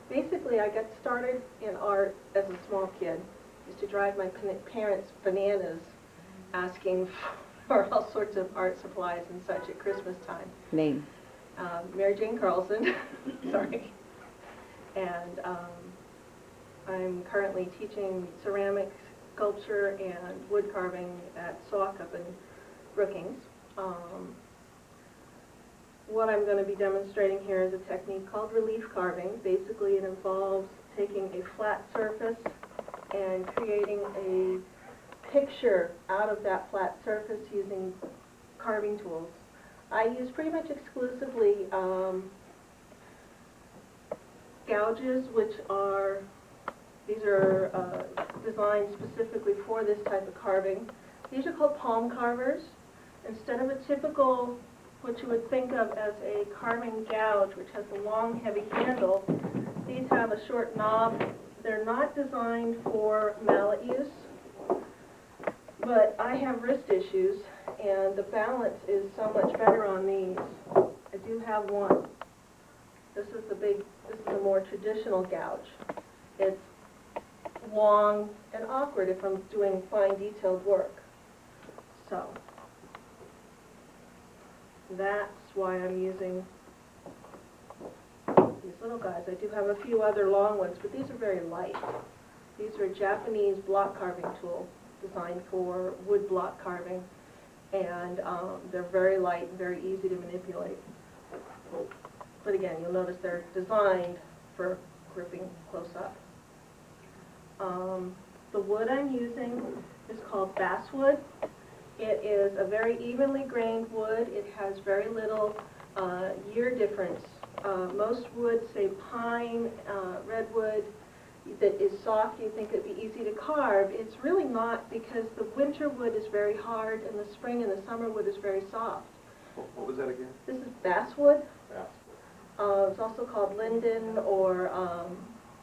Basically, I got started in art as a small kid. Used to drive my parents bananas asking for all sorts of art supplies and such at Christmas time. Name. Mary Jane Carlson, sorry. And I'm currently teaching ceramic sculpture and wood carving at SAWC up in Brookings. What I'm going to be demonstrating here is a technique called relief carving. Basically, it involves taking a flat surface and creating a picture out of that flat surface using carving tools. I use pretty much exclusively gouges, these are designed specifically for this type of carving. These are called palm carvers. Instead of a typical, what you would think of as a carving gouge, which has a long, heavy handle, these have a short knob. They're not designed for mallet use, but I have wrist issues, and the balance is so much better on these. I do have one. This is a more traditional gouge. It's long and awkward if I'm doing fine detailed work. So that's why I'm using these little guys. I do have a few other long ones, but these are very light. These are a Japanese block carving tool designed for wood block carving, and they're very light and very easy to manipulate. But again, you'll notice they're designed for gripping close up. The wood I'm using is called basswood. It is a very evenly grained wood. It has very little year difference. Most wood, say pine, redwood, that is soft, you think it'd be easy to carve. It's really not, because the winter wood is very hard and the spring and the summer wood is very soft. What was that again? This is basswood. Basswood. It's also called linden or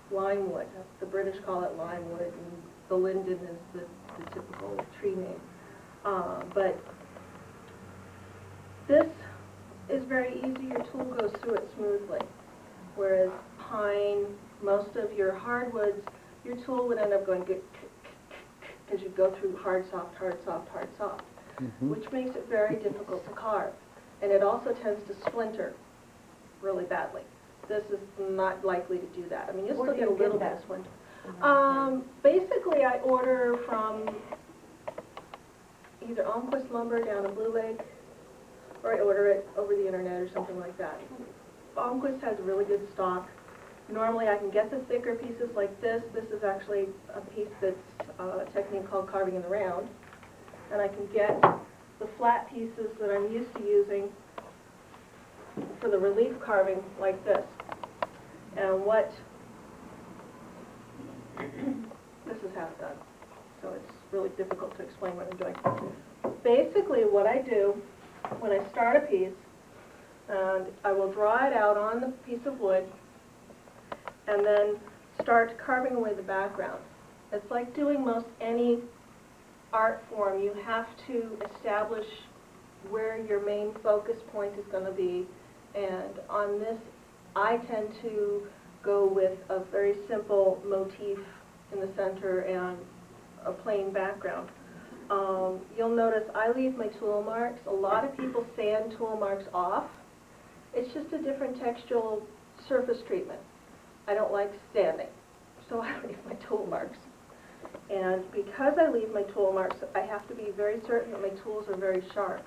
limewood. The British call it limewood, and the linden is the typical tree name. But this is very easy. Your tool goes through it smoothly. Whereas pine, most of your hardwoods, your tool would end up going because you go through hard, soft, hard, soft, hard, soft, which makes it very difficult to carve. And it also tends to splinter really badly. This is not likely to do that. I mean, you'll still get a little bit of splinter. Basically, I order from either Almquist Lumber down in Blue Lake, or I order it over the internet or something like that. Almquist has really good stock. Normally I can get the thicker pieces like this. This is actually a piece that's a technique called carving in the round. And I can get the flat pieces that I'm used to using for the relief carving like this. And this is half done, so it's really difficult to explain what I'm doing. Basically what I do when I start a piece, and I will draw it out on the piece of wood and then start carving away the background. It's like doing most any art form. You have to establish where your main focus point is going to be, and on this I tend to go with a very simple motif in the center and a plain background. You'll notice I leave my tool marks. A lot of people sand tool marks off. It's just a different textural surface treatment. I don't like sanding, so I leave my tool marks. And because I leave my tool marks, I have to be very certain that my tools are very sharp.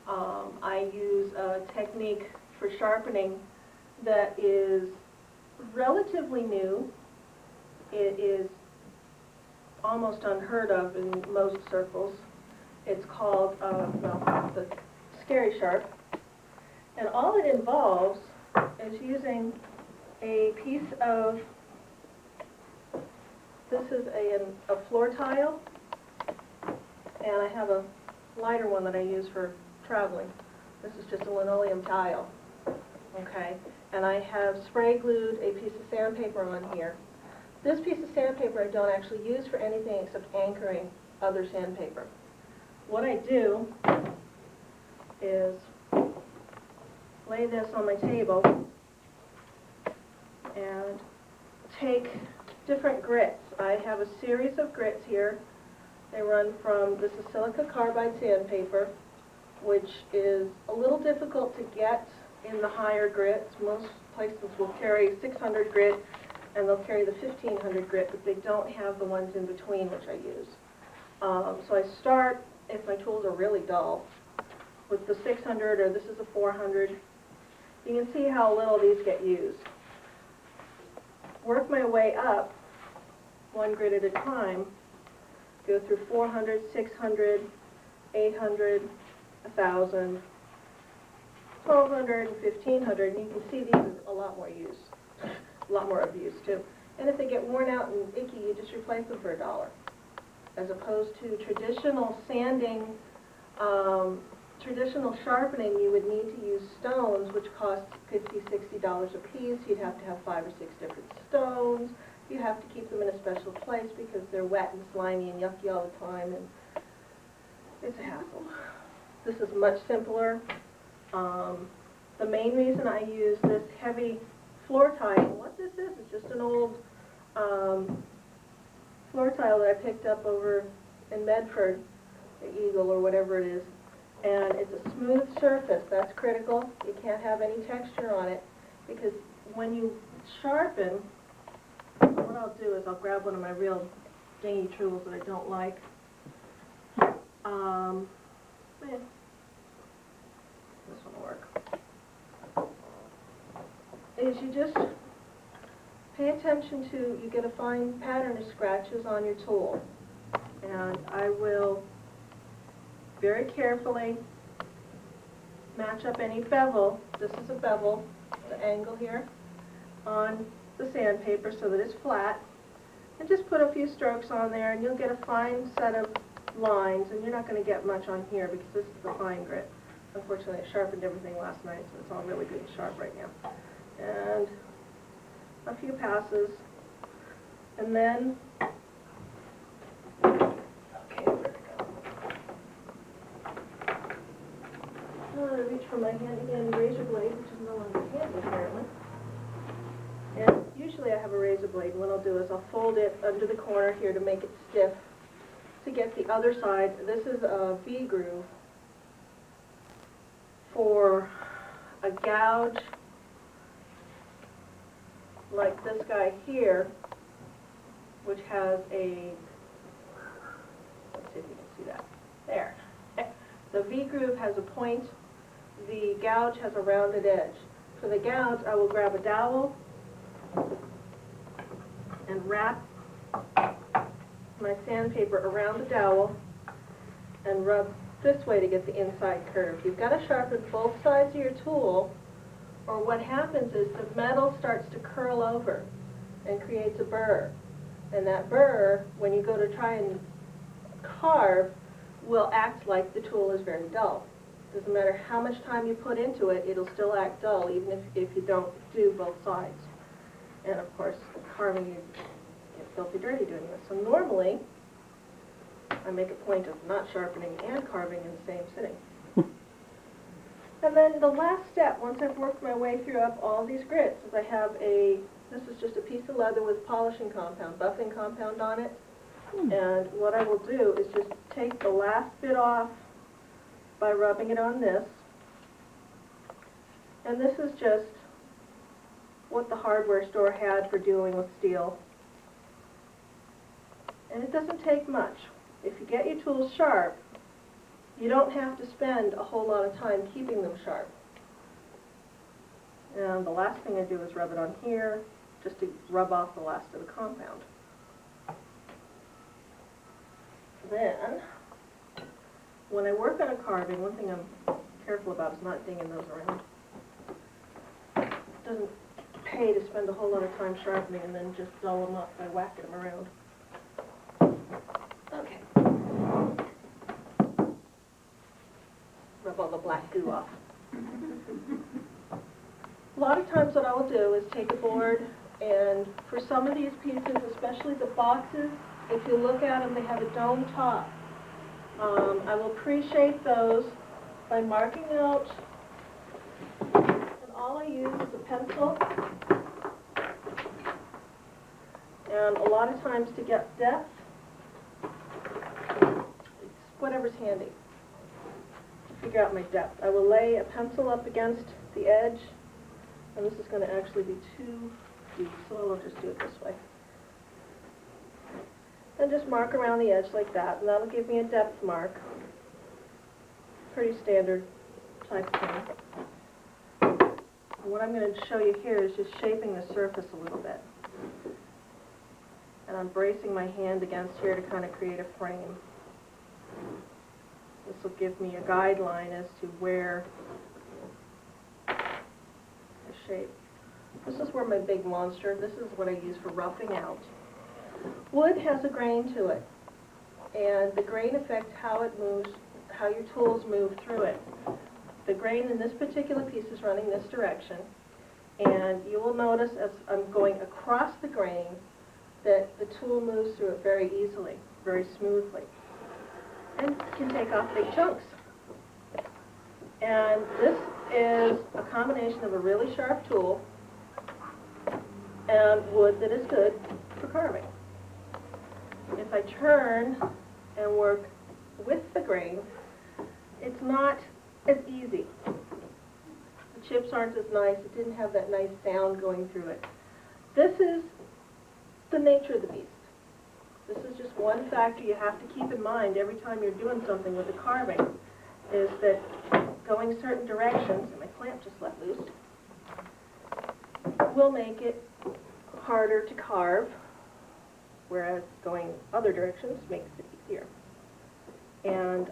I use a technique for sharpening that is relatively new. It is almost unheard of in most circles. It's called, the Scary Sharp. And all it involves is using a piece of, this is a floor tile, and I have a lighter one that I use for traveling. This is just a linoleum tile, okay? And I have spray glued a piece of sandpaper on here. This piece of sandpaper I don't actually use for anything except anchoring other sandpaper. What I do is lay this on my table and take different grits. I have a series of grits here. They run from, this is silica carbide sandpaper, which is a little difficult to get in the higher grits. Most places will carry 600 grit and they'll carry the 1500 grit, but they don't have the ones in between, which I use. So I start, if my tools are really dull, with the 600, or this is a 400. You can see how little these get used. Work my way up, one grit at a time, go through 400, 600, 800, 1,000, 1,200, and 1,500, and you can see these are a lot more use, a lot more abuse too. And if they get worn out and icky, you just replace them for $1. As opposed to traditional sanding, traditional sharpening, you would need to use stones, which cost $50, $60 a piece. You'd have to have 5 or 6 different stones. You have to keep them in a special place because they're wet and slimy and yucky all the time, and it's a hassle. This is much simpler. The main reason I use this heavy floor tile, what this is just an old floor tile that I picked up over in Medford, the Eagle or whatever it is. And it's a smooth surface. That's critical. You can't have any texture on it because when you sharpen, what I'll do is I'll grab one of my real dingy tools that I don't like. This one will work. Is you just pay attention to, you get a fine pattern of scratches on your tool. And I will very carefully match up any bevel. This is a bevel, the angle here, on the sandpaper so that it's flat. And just put a few strokes on there and you'll get a fine set of lines, and you're not going to get much on here because this is the fine grit. Unfortunately, I sharpened everything last night, so it's all really good and sharp right now. And a few passes, and then, okay, where'd it go? I reach for my handy-dandy razor blade, which is no longer handy apparently. And usually I have a razor blade, and what I'll do is I'll fold it under the corner here to make it stiff. To get the other side, this is a V-groove for a gouge like this guy here, which has a, let's see if you can see that, there. The V-groove has a point, the gouge has a rounded edge. For the gouge, I will grab a dowel and wrap my sandpaper around the dowel and rub this way to get the inside curve. You've got to sharpen both sides of your tool, or what happens is the metal starts to curl over and creates a burr. And that burr, when you go to try and carve, will act like the tool is very dull. Doesn't matter how much time you put into it, it'll still act dull even if you don't do both sides. And of course, carving, you get filthy dirty doing this. So normally, I make a point of not sharpening and carving in the same sitting. And then the last step, once I've worked my way through up all these grits, is I have this is just a piece of leather with polishing compound, buffing compound on it. And what I will do is just take the last bit off by rubbing it on this. And this is just what the hardware store had for dealing with steel. And it doesn't take much. If you get your tools sharp, you don't have to spend a whole lot of time keeping them sharp. And the last thing I do is rub it on here, just to rub off the last of the compound. Then, when I work on a carving, one thing I'm careful about is not dinging those around. It doesn't pay to spend a whole lot of time sharpening and then just dull them up by whacking them around. Okay. Rub all the black goo off. A lot of times what I will do is take a board, and for some of these pieces, especially the boxes, if you look at them, they have a dome top. I will pre-shape those by marking out, and all I use is a pencil And a lot of times to get depth, it's whatever's handy. To figure out my depth, I will lay a pencil up against the edge, and this is going to actually be too deep, so I'll just do it this way. And just mark around the edge like that, and that'll give me a depth mark. Pretty standard type of thing. And what I'm going to show you here is just shaping the surface a little bit. And I'm bracing my hand against here to kind of create a frame. This will give me a guideline as to where the shape. This is where my big monster, this is what I use for roughing out. Wood has a grain to it, and the grain affects how it moves, how your tools move through it. The grain in this particular piece is running this direction, and you will notice as I'm going across the grain that the tool moves through it very easily, very smoothly, and can take off big chunks. And this is a combination of a really sharp tool and wood that is good for carving. If I turn and work with the grain, it's not as easy. The chips aren't as nice. It didn't have that nice sound going through it. This is the nature of the beast. This is just one factor you have to keep in mind every time you're doing something with a carving, is that going certain directions, and my clamp just let loose, will make it harder to carve, whereas going other directions makes it easier. And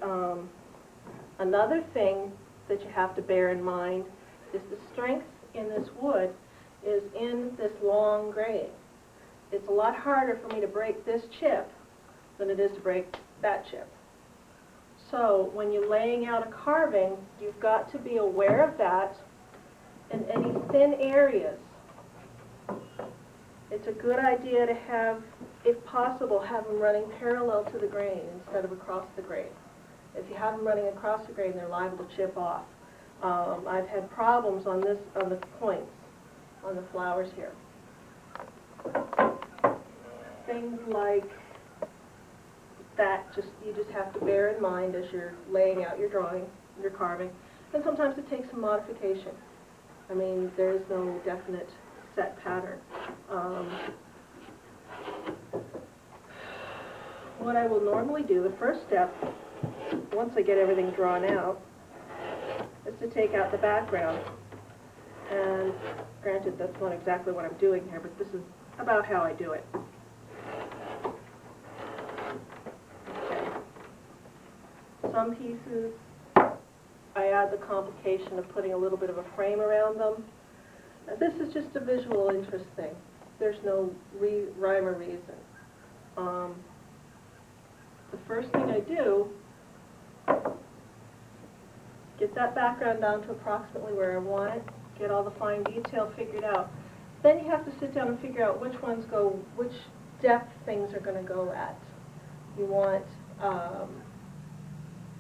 another thing that you have to bear in mind is the strength in this wood is in this long grain. It's a lot harder for me to break this chip than it is to break that chip. So when you're laying out a carving, you've got to be aware of that, and any thin areas. It's a good idea to have, if possible, have them running parallel to the grain instead of across the grain. If you have them running across the grain, they're liable to chip off. I've had problems on this, on the points, on the flowers here. Things like that, you just have to bear in mind as you're laying out your drawing, your carving, and sometimes it takes some modification. I mean, there is no definite set pattern. What I will normally do, the first step, once I get everything drawn out, is to take out the background. And granted, that's not exactly what I'm doing here, but this is about how I do it. Okay. Some pieces, I add the complication of putting a little bit of a frame around them. This is just a visual interest thing. There's no rhyme or reason. The first thing I do, get that background down to approximately where I want it, get all the fine detail figured out. Then you have to sit down and figure out which ones go, which depth things are going to go at. You want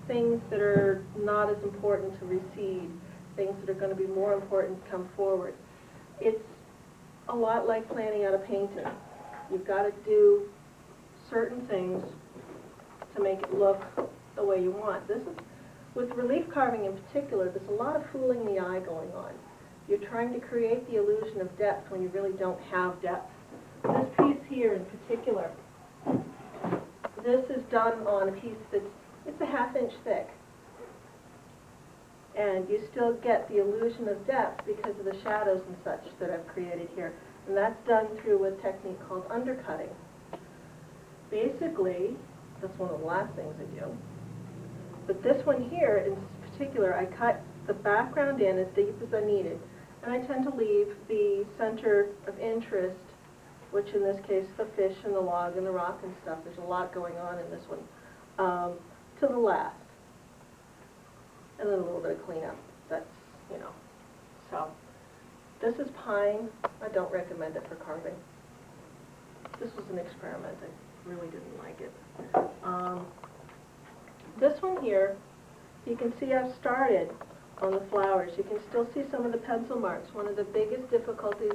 things that are not as important to recede, things that are going to be more important to come forward. It's a lot like planning out a painting. You've got to do certain things to make it look the way you want. This is, with relief carving in particular, there's a lot of fooling the eye going on. You're trying to create the illusion of depth when you really don't have depth. This piece here in particular, this is done on a piece that's, it's a 1/2 inch thick. And you still get the illusion of depth because of the shadows and such that I've created here. And that's done through a technique called undercutting. Basically, that's one of the last things I do. But this one here in particular, I cut the background in as deep as I needed. And I tend to leave the center of interest, which in this case the fish and the log and the rock and stuff, there's a lot going on in this one, to the last. And then a little bit of cleanup. That's, you know. So, this is pine. I don't recommend it for carving. This was an experiment. I really didn't like it. This one here, you can see I've started on the flowers. You can still see some of the pencil marks. One of the biggest difficulties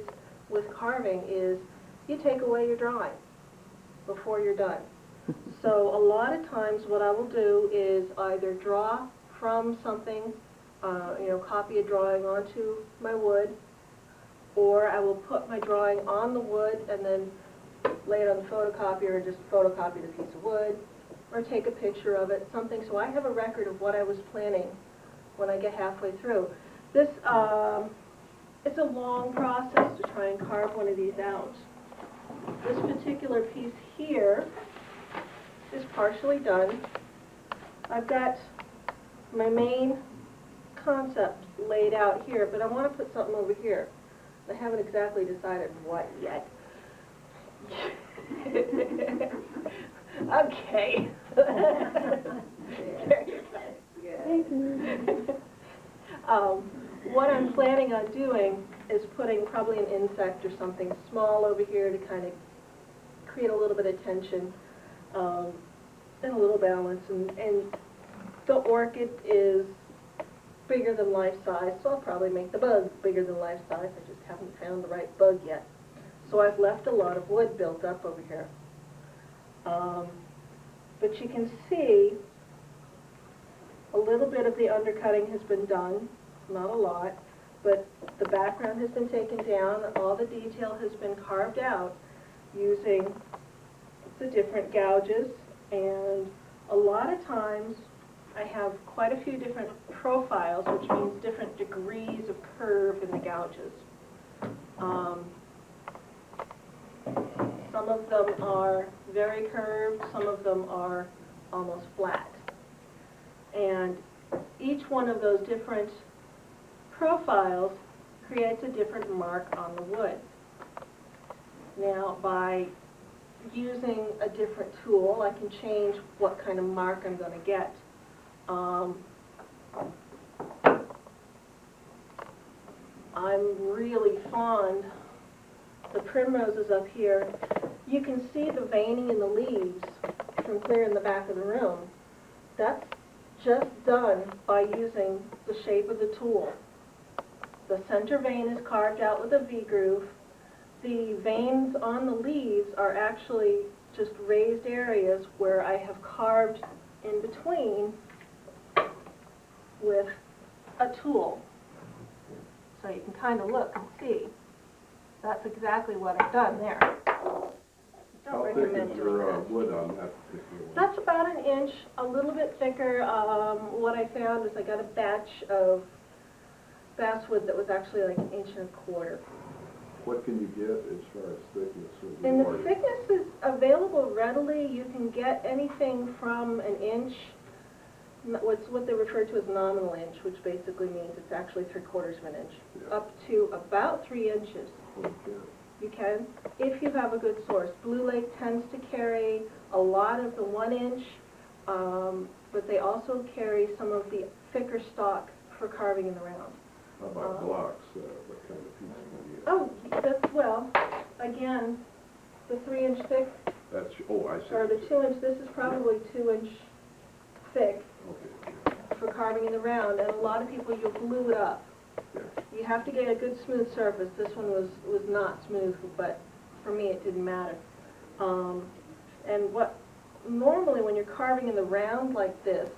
with carving is you take away your drawing. before you're done. So a lot of times what I will do is either draw from something, copy a drawing onto my wood, or I will put my drawing on the wood and then lay it on the photocopier or just photocopy the piece of wood, or take a picture of it, something, so I have a record of what I was planning when I get halfway through. This, it's a long process to try and carve one of these out. This particular piece here is partially done. I've got my main concept laid out here, but I want to put something over here. I haven't exactly decided what yet. Okay. There you go. What I'm planning on doing is putting probably an insect or something small over here to kind of create a little bit of tension and a little balance. And the orchid is bigger than life size, so I'll probably make the bug bigger than life size. I just haven't found the right bug yet. So I've left a lot of wood built up over here. But you can see a little bit of the undercutting has been done, not a lot, but the background has been taken down, all the detail has been carved out using the different gouges, and a lot of times I have quite a few different profiles, which means different degrees of curve in the gouges. Some of them are very curved, some of them are almost flat. And each one of those different profiles creates a different mark on the wood. Now, by using a different tool, I can change what kind of mark I'm going to get. I'm really fond, the primroses up here, you can see the veining in the leaves from clear in the back of the room. That's just done by using the shape of the tool. The center vein is carved out with a V-groove. The veins on the leaves are actually just raised areas where I have carved in between with a tool. So you can kind of look and see. That's exactly what I've done there. Don't How thick recommend is doing your that. wood on that particular one? That's about an inch, a little bit thicker. What I found is I got a batch of basswood that was actually like an inch and a quarter. What can you get as far as thickness of And the board? thickness is available readily. You can get anything from an inch, what's what they refer to as nominal inch, which basically means it's actually 3/4 of an inch, Yeah. up to about 3 inches. Okay. You can, if you have a good source. Blue Lake tends to carry a lot of the 1 inch, but they also carry some of the thicker stock for carving in the round. How about blocks? What kind of piece can you get? Oh, that's, well, again, the 3-inch thick, That's, oh, I see. or the 2-inch, this is probably 2-inch thick Okay. for carving in the round, and a lot of people, you'll glue it up. Yeah. You have to get a good smooth surface. This one was not smooth, but for me it didn't matter. And what normally when you're carving in the round like this,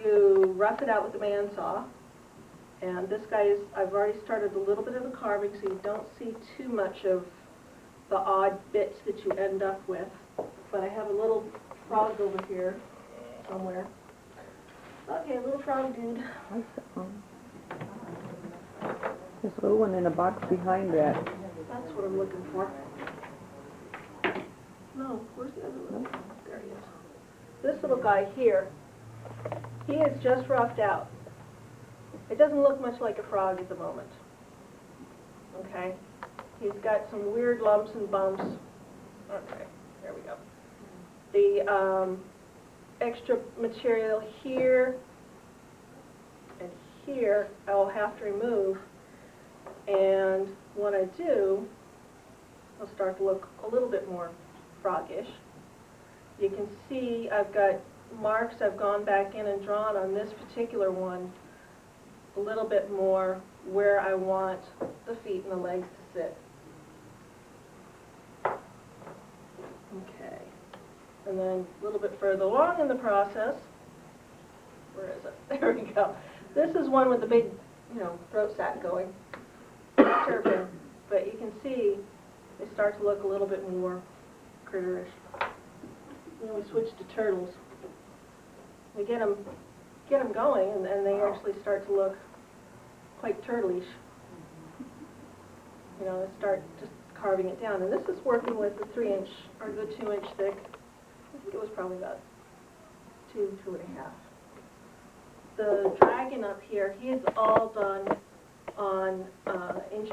you rough it out with the bandsaw. And this guy is, I've already started a little bit of the carving, so you don't see too much of the odd bits that you end up with. But I have a little frog over here somewhere. Okay, little frog dude. This little one in a box behind that. That's what I'm looking for. No, where's the other one? There he is. This little guy here, he is just roughed out. It doesn't look much like a frog at the moment. Okay? He's got some weird lumps and bumps. Okay, there we go. The extra material here and here I'll have to remove. And when I do, I'll start to look a little bit more froggish. You can see I've got marks I've gone back in and drawn on this particular one a little bit more where I want the feet and the legs to sit. Okay. And then a little bit further along in the process, where is it? There we go. This is one with the big, throat sac going. Turpin. But you can see they start to look a little bit more critterish. Then we switch to turtles. We get them going, and they actually start to look quite turtleish. They start just carving it down. And this is working with the 3-inch or the 2-inch thick. I think it was probably about 2.5. The dragon up here, he is all done on 1.5 inch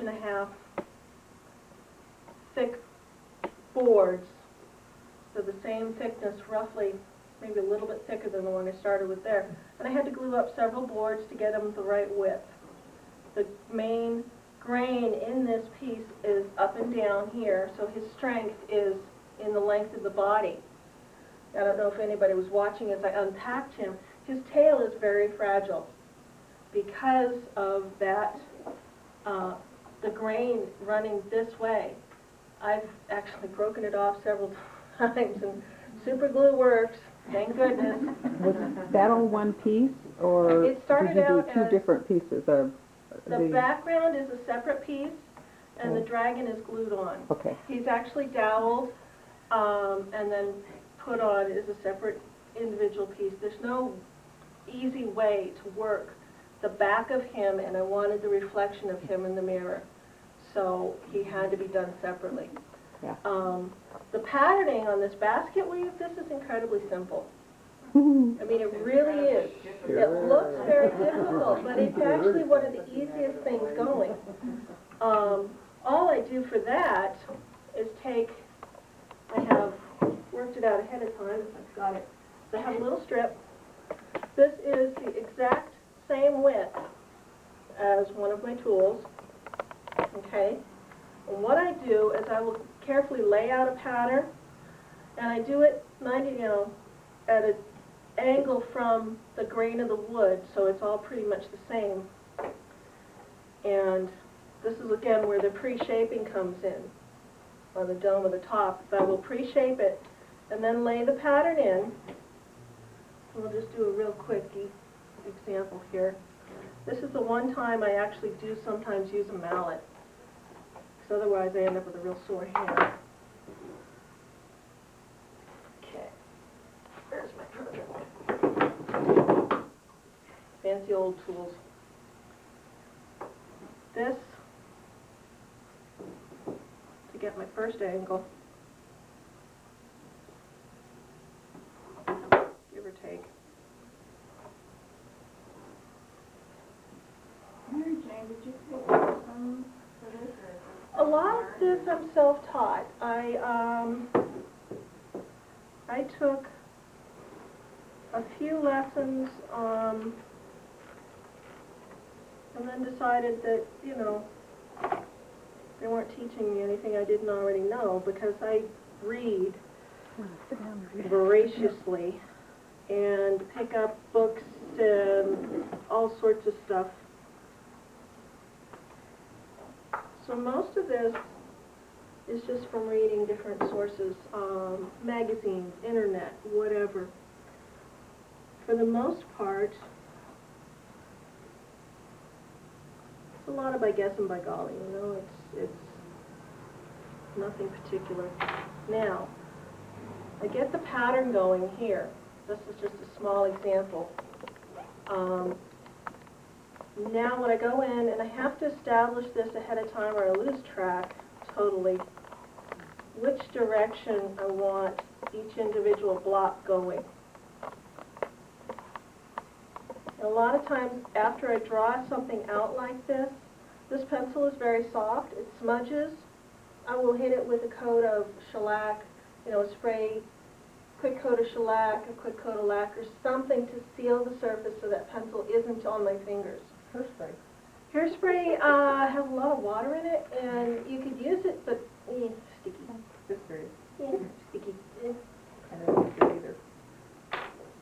thick boards. So the same thickness, roughly, maybe a little bit thicker than the one I started with there. And I had to glue up several boards to get them the right width. The main grain in this piece is up and down here, so his strength is in the length of the body. I don't know if anybody was watching as I unpacked him. His tail is very fragile because of that, the grain running this way. I've actually broken it off several times, and super glue works, thank goodness. Was that all one piece, or It started did you out do two as- different pieces of The background is a separate piece, and the Oh. dragon is glued on. Okay. He's actually doweled, and then put on as a separate individual piece. There's no easy way to work the back of him, and I wanted the reflection of him in the mirror. So he had to be done separately. Yeah. The patterning on this basket weave, this is incredibly simple. I mean, it really is. It looks very difficult, but it's actually one of the easiest things going. All I do for that is I have worked it out ahead of time, I've got it. So I have a little strip. This is the exact same width as one of my tools, okay? And what I do is I will carefully lay out a pattern, and I do it 90, at an angle from the grain of the wood, so it's all pretty much the same. And this is again where the pre-shaping comes in on the dome of the top. I will pre-shape it and then lay the pattern in. We'll just do a real quick example here. This is the one time I actually do sometimes use a mallet, because otherwise I end up with a real sore hand. Okay, there's my project. Fancy old tools. This, to get my first angle, give or take. Mary Jane, did you take some for this, or? A lot of this I'm self-taught. I took a few lessons, and then decided that, they weren't teaching me anything I didn't already know, because I read voraciously and pick up books and all sorts of stuff. So most of this is just from reading different sources, magazines, internet, whatever. For the most part, it's a lot of by guess and by golly, it's nothing particular. Now, I get the pattern going here. This is just a small example. Now when I go in, and I have to establish this ahead of time or I lose track totally, which direction I want each individual block going. And a lot of times after I draw something out like this pencil is very soft, it smudges. I will hit it with a coat of shellac, spray, quick coat of shellac, a quick coat of lacquer, something to seal the surface so that pencil isn't on my fingers. Hairspray. Hairspray has a lot of water in it, and you could use it, but sticky. Hairspray. Yeah, sticky. I don't use it either.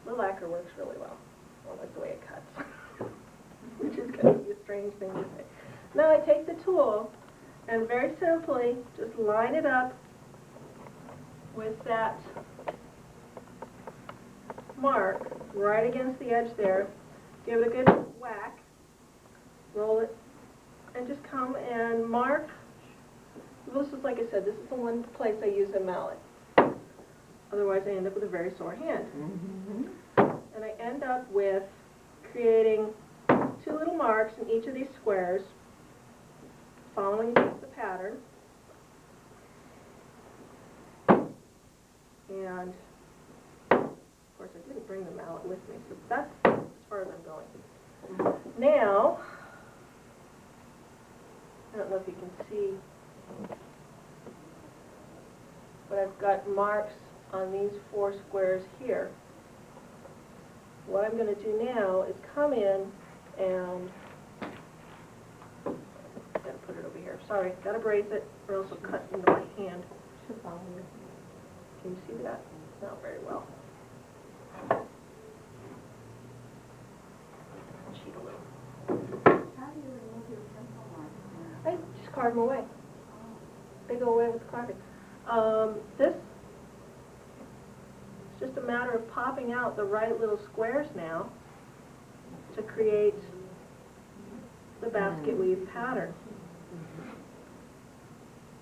The lacquer works really well. I like the way it cuts, which is going to be a strange thing to say. Now I take the tool and very simply just line it up with that mark right against the edge there. Give it a good whack, roll it, and just come and mark. This is, like I said, this is the one place I use a mallet. Otherwise, I end up with a very sore hand. And I end up with creating 2 little marks in each of these squares, following the pattern. And, of course, I didn't bring the mallet with me, so that's as far as I'm going. Now, I don't know if you can see, but I've got marks on these 4 squares here. What I'm going to do now is come in and, gotta put it over here, sorry, gotta brace it or else it'll cut into my hand. Can you see that? Not very well. Cheat a little. How do you remove your pencil marks? I just carve them away. They go away with the carving. This is just a matter of popping out the right little squares now to create the basket weave pattern.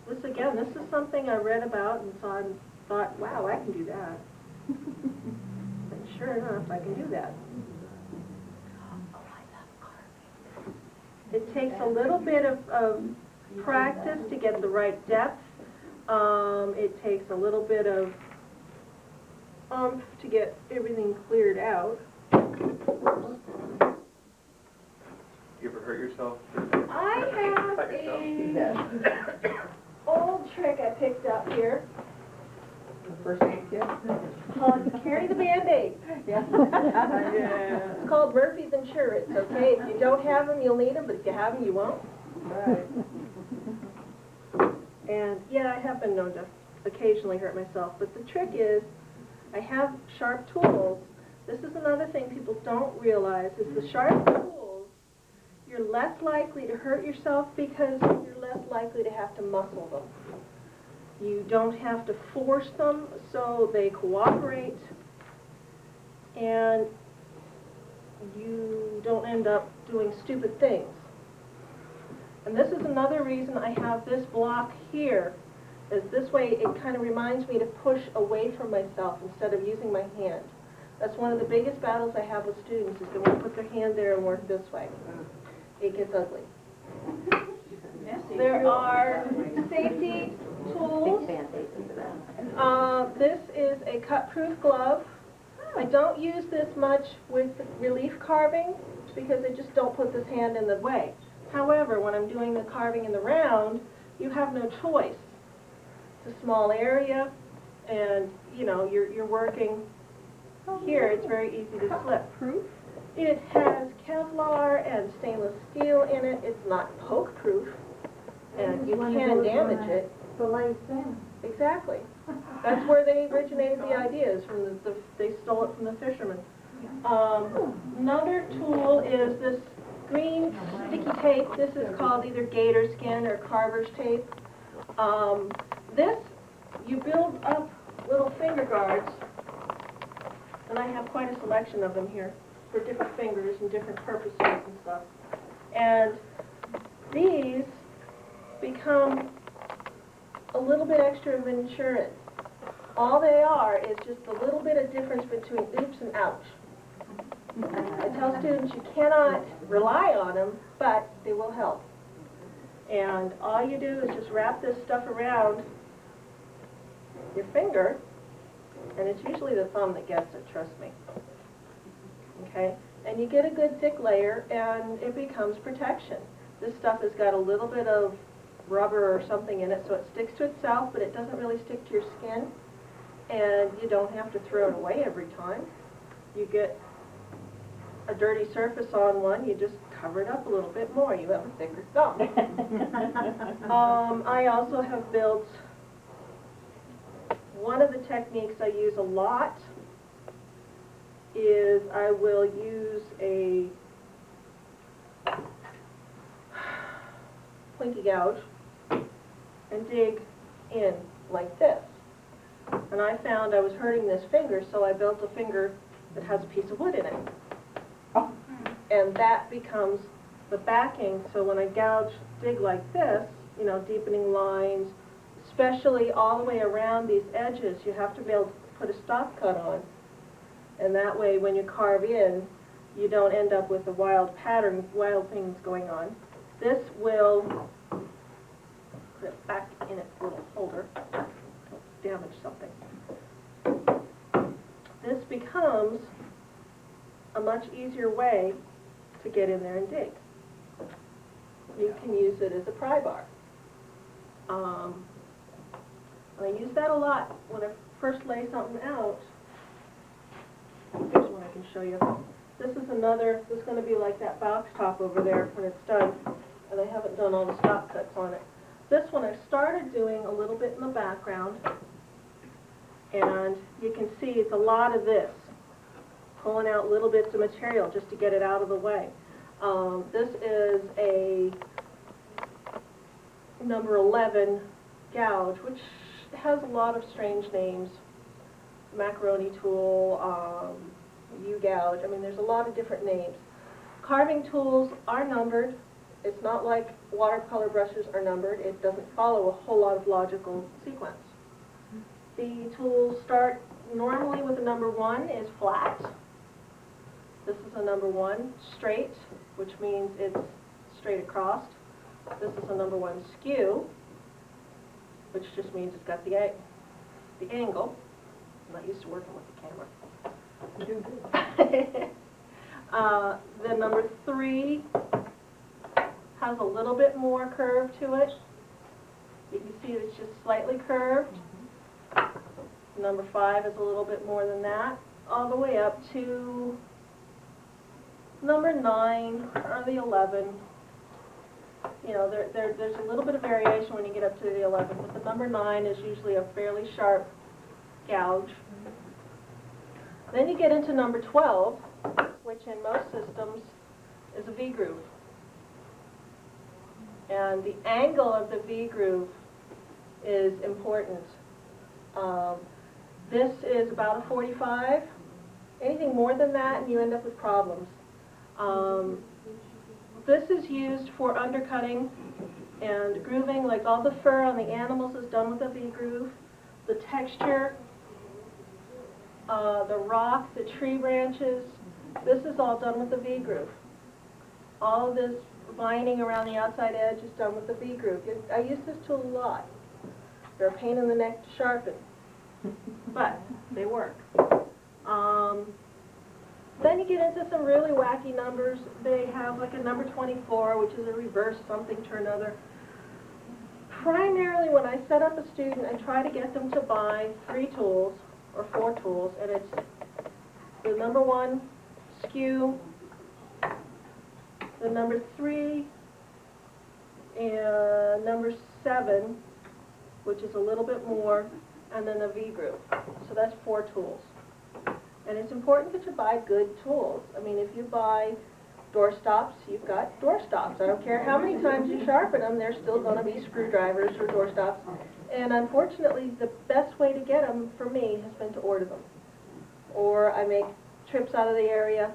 This again, this is something I read about and thought, wow, I can do that. And sure enough, I can do that. Oh, I love carving. It takes a little bit of practice to get the right depth. It takes a little bit of oomph to get everything cleared out. You ever hurt yourself? I have Cut yourself? a old trick I picked up here First aid kit? called carry the Band-Aid. Yeah. It's called Murphy's Insurance, okay? If you don't have them, you'll need them, but if you have them, you won't. Right. And yeah, I have been known to occasionally hurt myself, but the trick is I have sharp tools. This is another thing people don't realize, is the sharp tools, you're less likely to hurt yourself because you're less likely to have to muscle them. You don't have to force them, so they cooperate, and you don't end up doing stupid things. And this is another reason I have this block here, is this way it kind of reminds me to push away from myself instead of using my hand. That's one of the biggest battles I have with students, is they want to put their hand there and work this way. It gets ugly. There are safety tools. This is a cut-proof glove. I don't use this much with relief carving because I just don't put this hand in the way. However, when I'm doing the carving in the round, you have no choice. It's a small area, and you know you're working here. It's very easy to slip. Proof? It has Kevlar and stainless steel in it. It's not poke proof, and you can damage it. Exactly. That's where they originated the ideas from. They stole it from the fishermen. Another tool is this green sticky tape. This is called either gator skin or carver's tape. This, you build up little finger guards, and I have quite a selection of them here for different fingers and different purposes and stuff. And these become a little bit extra of insurance. All they are is just a little bit of difference between oops and ouch. I tell students you cannot rely on them, but they will help. And all you do is just wrap this stuff around your finger, and it's usually the thumb that gets it, trust me. Okay? And you get a good thick layer, and it becomes protection. This stuff has got a little bit of rubber or something in it, so it sticks to itself, but it doesn't really stick to your skin, and you don't have to throw it away every time. You get a dirty surface on one, you just cover it up a little bit more. You have a thicker thumb. I also have built, one of the techniques I use a lot is I will use a pointy gouge and dig in like this. And I found I was hurting this finger, so I built a finger that has a piece of wood in it. Oh. And that becomes the backing, so when I dig like this, you know, deepening lines, especially all the way around these edges, you have to be able to put a stop cut on. And that way, when you carve in, you don't end up with a wild pattern, wild things going on. This will put it back in its little holder, don't damage something. This becomes a much easier way to get in there and dig. You can use it as a pry bar. I use that a lot when I first lay something out. Here's one I can show you. This is going to be like that box top over there when it's done, and I haven't done all the stop cuts on it. This one I started doing a little bit in the background, and you can see it's a lot of this, pulling out little bits of material just to get it out of the way. This is a number 11 gouge, which has a lot of strange names. Macaroni tool, U-gouge, I mean there's a lot of different names. Carving tools are numbered. It's not like watercolor brushes are numbered. It doesn't follow a whole lot of logical sequence. The tools start normally with a number 1 is flat. This is a number 1 straight, which means it's straight across. This is a number 1 skew, which just means it's got the angle. I'm not used to working with the camera. You do good. The number 3 has a little bit more curve to it. You can see it's just slightly curved. Number 5 is a little bit more than that, all the way up to number 9 or the 11. You know, there's a little bit of variation when you get up to the 11, but the number 9 is usually a fairly sharp gouge. Then you get into number 12, which in most systems is a V-groove. And the angle of the V-groove is important. This is about a 45. Anything more than that and you end up with problems. This is used for undercutting and grooving, like all the fur on the animals is done with a V-groove. The texture, the rock, the tree branches, this is all done with a V-groove. All of this lining around the outside edge is done with the V-groove. I use this tool a lot. They're a pain in the neck to sharpen, but they work. Then you get into some really wacky numbers. They have like a number 24, which is a reverse something to another. Primarily when I set up a student, I try to get them to buy 3 tools or 4 tools, and it's the number 1 skew, the number 3, and number 7, which is a little bit more, and then a V-groove. So that's 4 tools. And it's important that you buy good tools. I mean, if you buy door stops, you've got door stops. I don't care how many times you sharpen them, they're still going to be screwdrivers or door stops. And unfortunately, the best way to get them for me has been to order them. Or I make trips out of the area.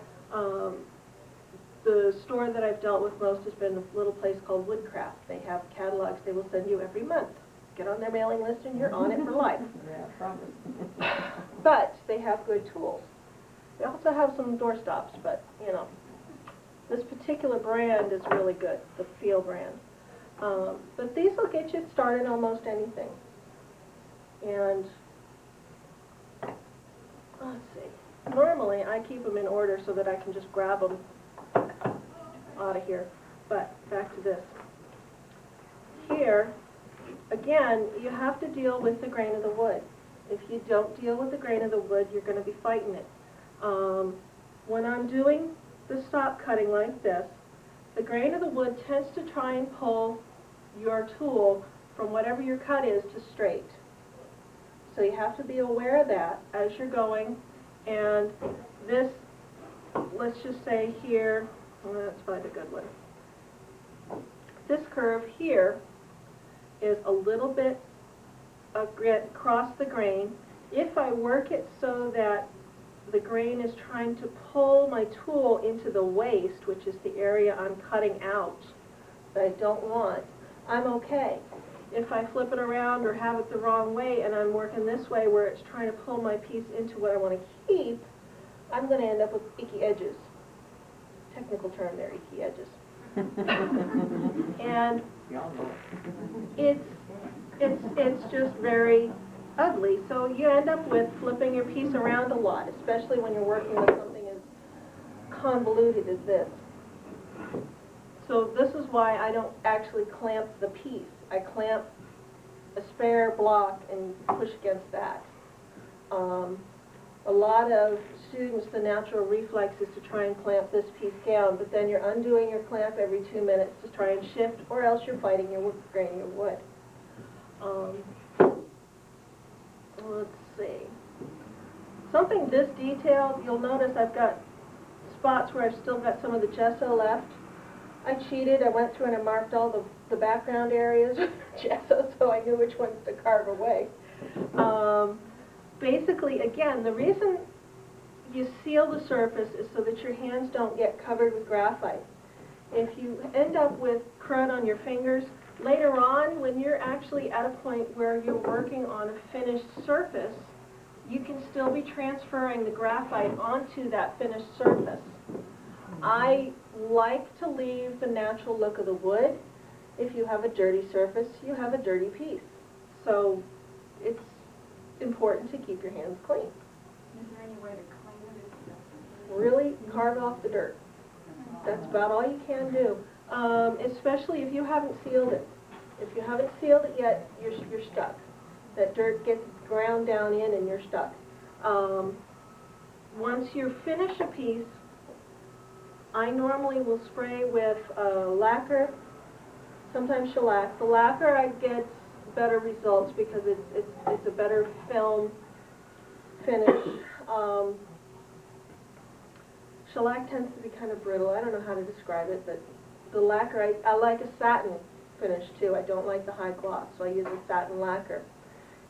The store that I've dealt with most has been a little place called Woodcraft. They have catalogs they will send you every month. Get on their mailing list and you're on it for life. Yeah, promise. But they have good tools. They also have some door stops, but, you know, this particular brand is really good, the Feel brand. But these will get you started almost anything. And, let's see, normally I keep them in order so that I can just grab them out of here. But back to this. Here, again, you have to deal with the grain of the wood. If you don't deal with the grain of the wood, you're going to be fighting it. When I'm doing the stop cutting like this, the grain of the wood tends to try and pull your tool from whatever your cut is to straight. So you have to be aware of that as you're going. And this, let's just say here, let's find a good one. This curve here is a little bit across the grain, If I work it so that the grain is trying to pull my tool into the waste, which is the area I'm cutting out that I don't want, I'm okay. If I flip it around or have it the wrong way and I'm working this way where it's trying to pull my piece into what I want to keep, I'm going to end up with icky edges. Technical term there, icky edges. And We all know it. it's just very ugly. So you end up with flipping your piece around a lot, especially when you're working with something as convoluted as this. So this is why I don't actually clamp the piece. I clamp a spare block and push against that. A lot of students, the natural reflex is to try and clamp this piece down, but then you're undoing your clamp every 2 minutes to try and shift, or else you're fighting your grain, your wood. Let's see. Something this detailed, you'll notice I've got spots where I've still got some of the gesso left. I cheated. I went through and I marked all the background areas with gesso so I knew which ones to carve away. Basically, again, the reason you seal the surface is so that your hands don't get covered with graphite. If you end up with crud on your fingers, later on when you're actually at a point where you're working on a finished surface, you can still be transferring the graphite onto that finished surface. I like to leave the natural look of the wood. If you have a dirty surface, you have a dirty piece. So it's important to keep your hands clean. Is there any way to clean it? If it doesn't- Really carve off the dirt. That's about all you can do, especially if you haven't sealed it. If you haven't sealed it yet, you're stuck. That dirt gets ground down in and you're stuck. Once you finish a piece, I normally will spray with lacquer, sometimes shellac. The lacquer I get better results because it's a better film finish. Shellac tends to be kind of brittle. I don't know how to describe it, but the lacquer, I like a satin finish too. I don't like the high gloss, so I use a satin lacquer.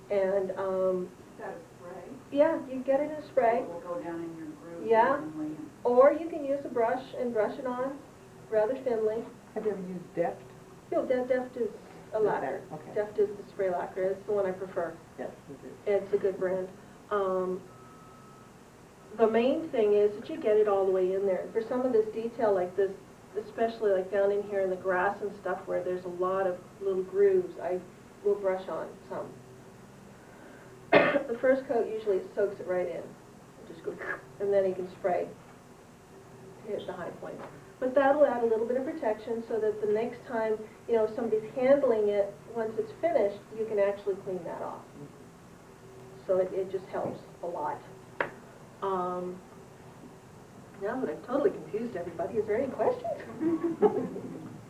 And Is that a spray? yeah, you get it in a spray. It will go down in your groove. Yeah. evenly. Or you can use a brush and brush it on rather thinly. Have you ever used Deft? No, Deft is a lacquer. Okay. Deft is the spray lacquer. It's the one I prefer. Yes, it is. It's a good brand. The main thing is that you get it all the way in there. For some of this detail like this, especially like down in here in the grass and stuff where there's a lot of little grooves, I will brush on some. The first coat usually it soaks it right in. It just goes, and then you can spray to hit the high point. But that'll add a little bit of protection so that the next time, you know, if somebody's handling it, once it's finished, you can actually clean that off. So it just helps a lot. Now that I've totally confused everybody, is there any questions?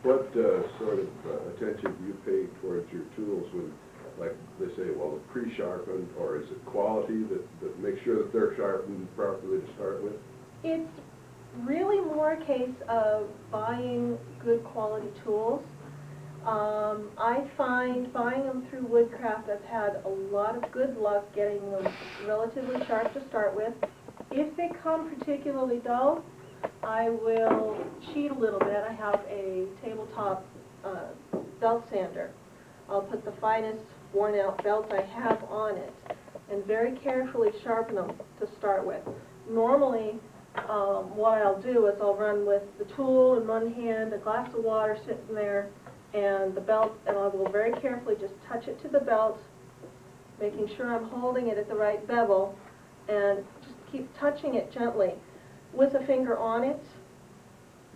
What sort of attention do you pay towards your tools when, like, they say, well, pre-sharpened, or is it quality that makes sure that they're sharpened properly to start with? It's really more a case of buying good quality tools. I find buying them through Woodcraft, I've had a lot of good luck getting them relatively sharp to start with. If they come particularly dull, I will cheat a little bit. I have a tabletop belt sander. I'll put the finest worn out belt I have on it and very carefully sharpen them to start with. Normally, what I'll do is I'll run with the tool in one hand, a glass of water sitting there, and the belt, and I will very carefully just touch it to the belt, making sure I'm holding it at the right bevel, and just keep touching it gently with a finger on it,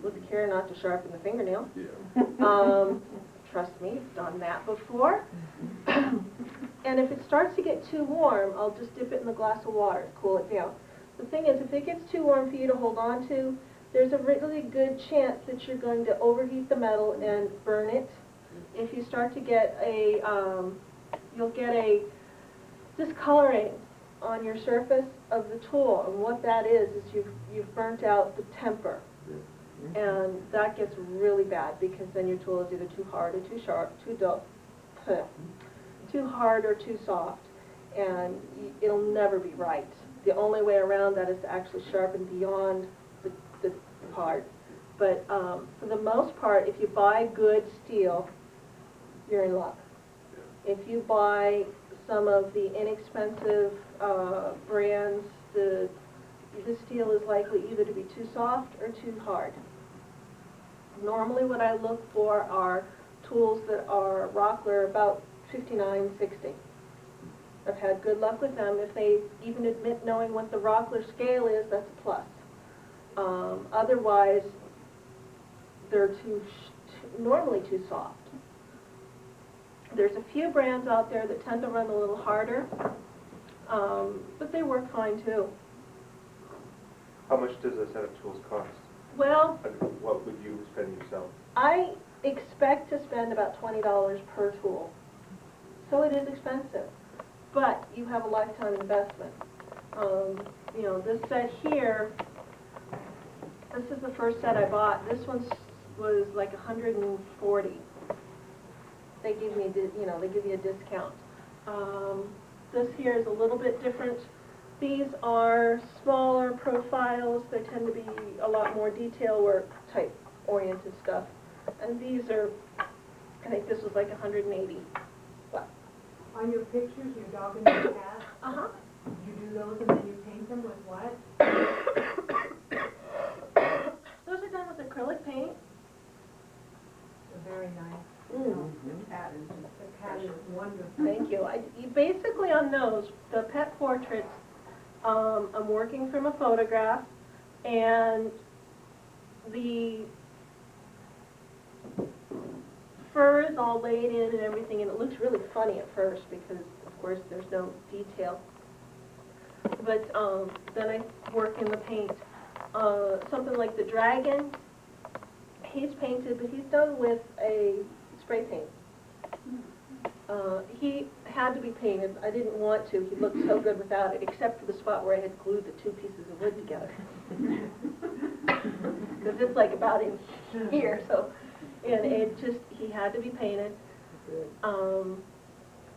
with the care not to sharpen the fingernail. Yeah. Trust me, I've done that before. And if it starts to get too warm, I'll just dip it in a glass of water to cool it down. The thing is, if it gets too warm for you to hold on to, there's a really good chance that you're going to overheat the metal and burn it. If you start to get a, you'll get a discoloring on your surface of the tool, and what that is you've burnt out the temper. And that gets really bad because then your tool is either too hard or too sharp, too dull, too hard or too soft. and it'll never be right. The only way around that is to actually sharpen beyond the part. But for the most part, if you buy good steel, you're in luck. If you buy some of the inexpensive brands, the steel is likely either to be too soft or too hard. Normally what I look for are tools that are Rockler about 59, 60. I've had good luck with them. If they even admit knowing what the Rockler scale is, that's a plus. Otherwise, they're normally too soft. There's a few brands out there that tend to run a little harder, but they work fine too. How much does a set of tools cost? Well, And what would you spend yourself? I expect to spend about $20 per tool, so it is expensive, but you have a lifetime investment. You know, this set here, this is the first set I bought. This one was like $140. They give me, you know, they give you a discount. This here is a little bit different. These are smaller profiles. They tend to be a lot more detail work type oriented stuff. And these are, I think this was like 180. What? On your pictures, your dog and your cat, Uh-huh. you do those and then you paint them with what? Those are done with acrylic paint. They're very nice. Mm-hmm. The cat is wonderful. Thank you. Basically on those, the pet portraits, I'm working from a photograph, and the fur is all laid in and everything, and it looks really funny at first because, of course, there's no detail. But then I work in the paint. Something like the dragon, he's painted, but he's done with a spray paint. He had to be painted. I didn't want to. He looked so good without it, except for the spot where I had glued the two pieces of wood together. Because it's like about in here, so, and it just, he had to be painted.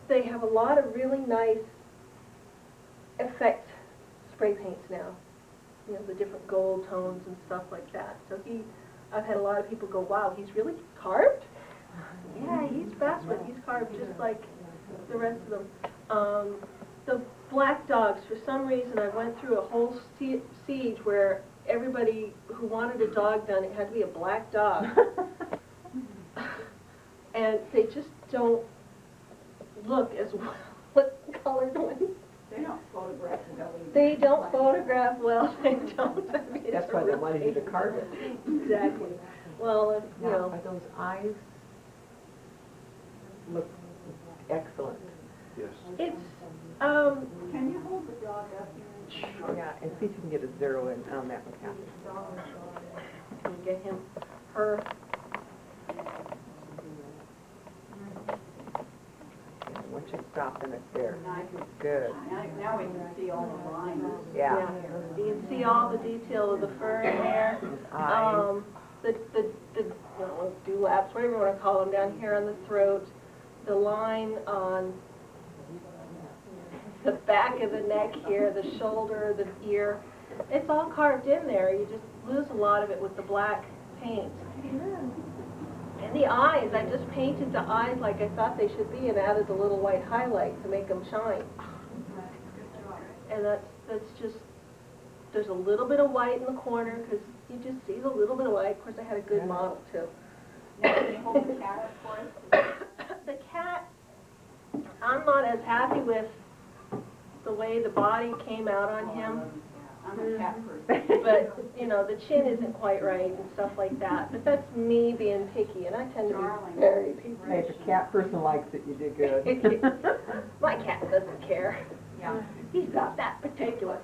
They have a lot of really nice effect spray paints now. You know, the different gold tones and stuff like that. So I've had a lot of people go, wow, he's really carved? Yeah, he's Basswood. He's carved just like the rest of them. The black dogs, for some reason, I went through a whole siege where everybody who wanted a dog done, it had to be a black dog. And they just don't look as well as colored ones. They don't photograph well. They don't photograph well. They don't. I mean, That's it's why they really- wanted you to carve it. Exactly. Well, you Now, know. are those eyes look excellent? Yes. It's, Can you hold the dog up here? Yeah, and see if you can get a zero in on that one, Kathy. can you get him, her, Yeah, once you stop and it's there. Now I can- Good. Now we can see all the lines. Yeah. You can see all the detail of the fur in there. His eyes. The dewlaps, whatever you want to call them, down here on the throat, the line on the back of the neck here, the shoulder, the ear. It's all carved in there. You just lose a lot of it with the black paint. And the eyes, I just painted the eyes like I thought they should be and added a little white highlight to make them shine. And that's just, there's a little bit of white in the corner because you just see the little bit of white. Of course, I had a good model too. Now, can you hold the cat up for us? The cat, I'm not as happy with the way the body came out on him. I'm a cat person. But, you know, the chin isn't quite right and stuff like that. But that's me being picky, and I tend to Darling. be very picky. Hey, if a cat person likes it, you did good. My cat doesn't care. Yeah. He's not that particular.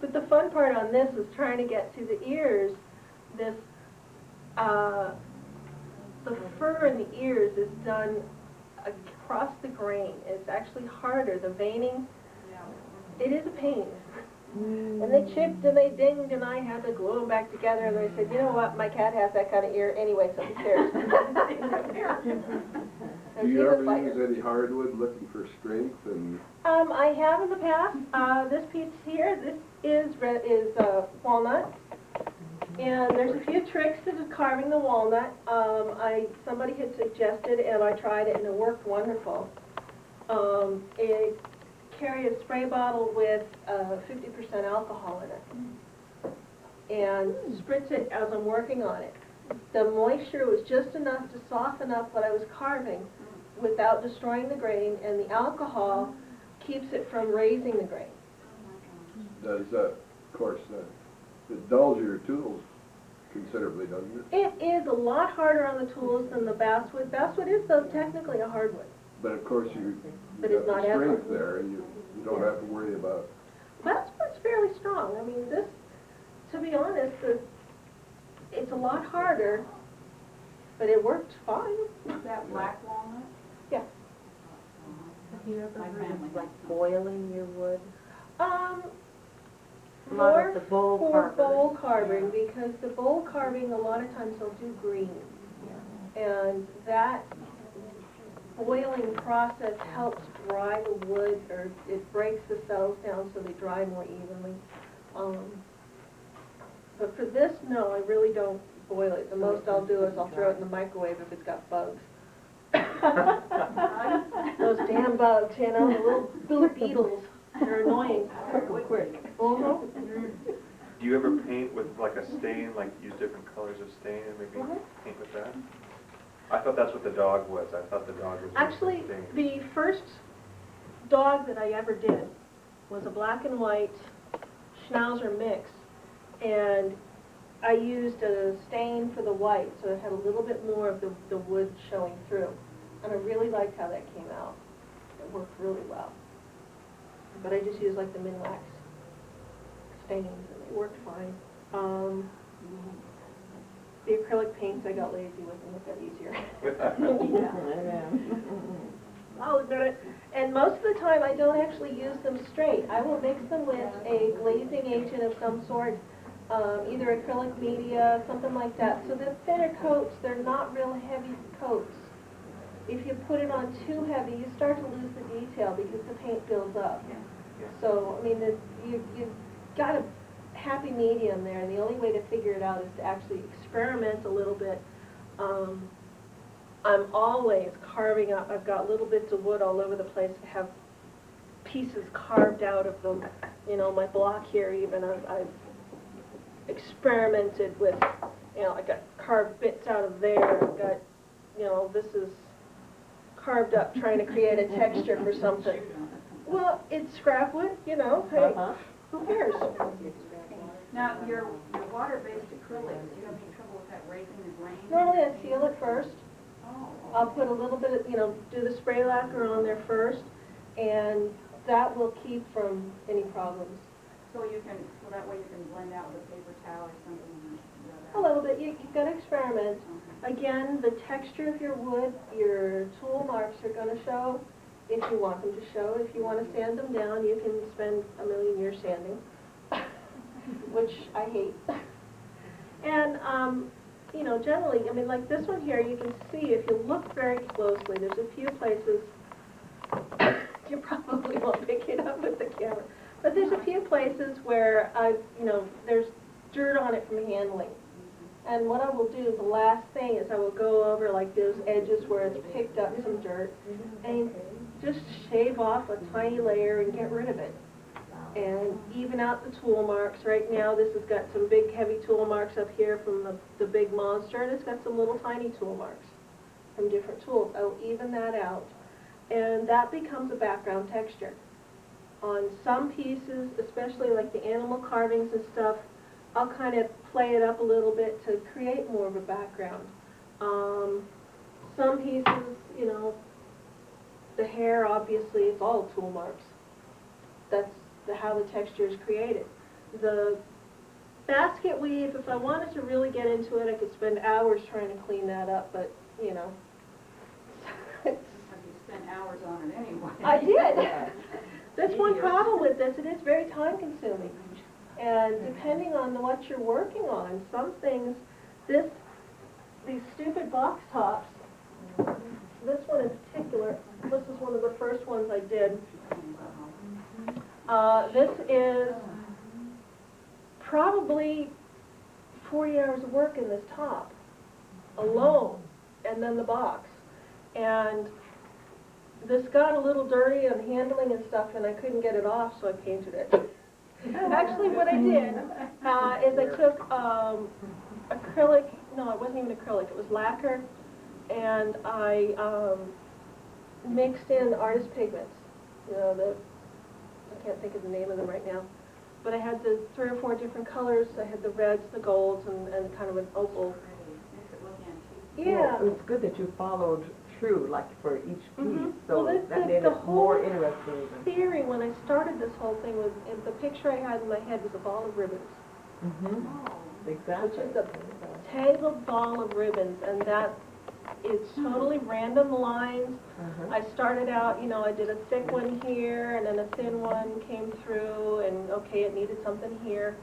But the fun part on this is trying to get to the ears. This, the fur in the ears is done across the grain. It's actually harder. The veining, it is a pain. And they chipped and they dinged and I had to glue them back together and they said, you know what, my cat has that kind of ear anyway, so who cares? Do you he's a ever fighter. use any hardwood looking for strength and, I have in the past, this piece here, this is walnut. And there's a few tricks to carving the walnut. Somebody had suggested, and I tried it, and it worked wonderful. Carry a spray bottle with 50% alcohol in it, and spritz it as I'm working on it. The moisture was just enough to soften up what I was carving without destroying the grain, and the alcohol keeps it from raising the grain. does that, of course, it dulls your tools considerably, doesn't it? It is a lot harder on the tools than the basswood. Basswood is, though, technically a hardwood. But of course, you But got it's the not as strength hard. there, and you don't have to worry about, Basswood's fairly strong. I mean, this, to be honest, it's a lot harder, but it worked fine. Is that black walnut? Yeah. Have you ever My heard family. of like boiling your wood? A lot More of the bowl for carvers. bowl carving, because the bowl carving, a lot of times they'll do green. And that boiling process helps dry the wood, or it breaks the cells down so they dry more evenly. But for this, no, I really don't boil it. The most I'll do is I'll throw it in the microwave if it's got bugs. Those damn bugs, you know, the little beetles, they're annoying. Quick. Mhm. Do you ever paint with like a stain, like use different colors of stain and maybe Mhm. paint with that? I thought that's what the dog was. I thought the dog was Actually, stain. the first dog that I ever did was a black and white Schnauzer mix, and I used a stain for the white, so it had a little bit more of the wood showing through. And I really liked how that came out. It worked really well. But I just used like the Minwax stains, and it worked fine. The acrylic paints I got lazy with, and it got easier. I'll admit it. And most of the time, I don't actually use them straight. I will mix them with a glazing agent of some sort, either acrylic media, something like that. So they're thinner coats, they're not real heavy coats. If you put it on too heavy, you start to lose the detail because the paint builds up. So, I mean, you've got a happy medium there, and the only way to figure it out is to actually experiment a little bit. I'm always carving up. I've got little bits of wood all over the place. I have pieces carved out of them. You know, my block here even, I've experimented with, you know, I got carved bits out of there. I've got, you know, this is carved up trying to create a texture for something. Well, it's scrap wood, you know, hey, who cares? Now, your water-based acrylics, do you have any trouble with that raising the grain? Normally I seal it first. Oh, I'll put a little bit of, you know, do the spray lacquer on there first, and that will keep from any problems. so that way you can blend out with a paper towel or something and rub A out? little bit, you've got to experiment. Again, the texture of your wood, your tool marks are going to show if you want them to show. If you want to sand them down, you can spend a million years sanding, which I hate. And, you know, generally, I mean, like this one here, you can see if you look very closely, there's a few places, you probably won't pick it up with the camera, but there's a few places where you know, there's dirt on it from handling. And what I will do, the last thing is I will go over like those edges where it's picked up some dirt and just shave off a tiny layer and get rid of it. And even out the tool marks. Right now this has got some big heavy tool marks up here from the big monster, and it's got some little tiny tool marks from different tools. I will even that out. And that becomes a background texture. On some pieces, especially like the animal carvings and stuff, I'll kind of play it up a little bit to create more of a background. Some pieces, you know, the hair, obviously, it's all tool marks. That's how the texture is created. The basket weave, if I wanted to really get into it, I could spend hours trying to clean that up, but, you know. Have you spent hours on it anyway? I did. That's one problem with this, it is very time consuming. And depending on what you're working on, some things, these stupid box tops, did. This is probably 40 hours of work in this top alone, and then the box. And this got a little dirty on handling and stuff, and I couldn't get it off, so I painted it. Actually, what I did is I took acrylic, no, it wasn't even acrylic, it was lacquer, and I mixed in artist pigments. You know, I can't think of the name of them right now. But I had the 3 or 4 different colors. I had the reds, the golds, and kind of an opal. Makes it look antique. Yeah. Well, it's good that you followed true, like for each piece, Mhm. so Well, that made the it more whole interesting even. theory when I started this whole thing was, and the picture I had in my head was a ball of ribbons, Mm-hmm, Oh. exactly. which is a tangled ball of ribbons, and that is totally random lines. Uh-huh. I started out, you know, I did a thick one here, and then a thin one came through, and okay, it needed something here.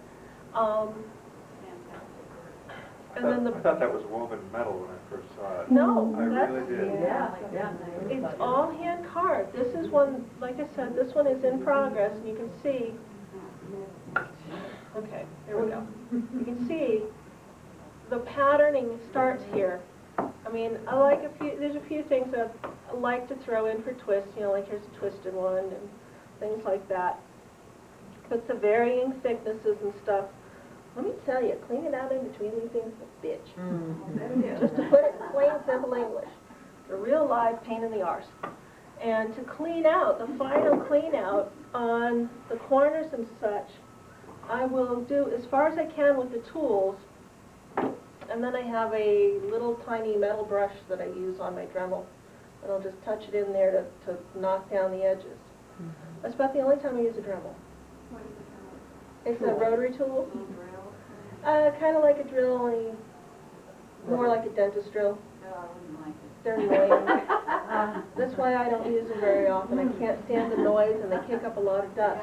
And then I the, thought that was woven metal when I first saw it. no, I that's, really did. Yeah, yeah. it's all hand carved. This is one, like I said, this one is in progress, and you can see, okay, there we go. You can see the patterning starts here. I mean, I like there's a few things that I like to throw in for twists, you know, like here's a twisted one and things like that. But the varying thicknesses and stuff, let me tell you, cleaning out in between these things is a bitch. Mm. Just to put it in plain, simple English. It's a real live pain in the arse. And to clean out, the final clean out on the corners and such, I will do as far as I can with the tools. And then I have a little tiny metal brush that I use on my Dremel. And I'll just touch it in there to knock down the edges. That's about the only time I use a Dremel. What is it? It's a rotary tool. Little drill? Kind of like a drill, only more like a dentist drill. No, I wouldn't like it. They're annoying. That's why I don't use them very often. I can't stand the noise, and they kick up a lot of dust.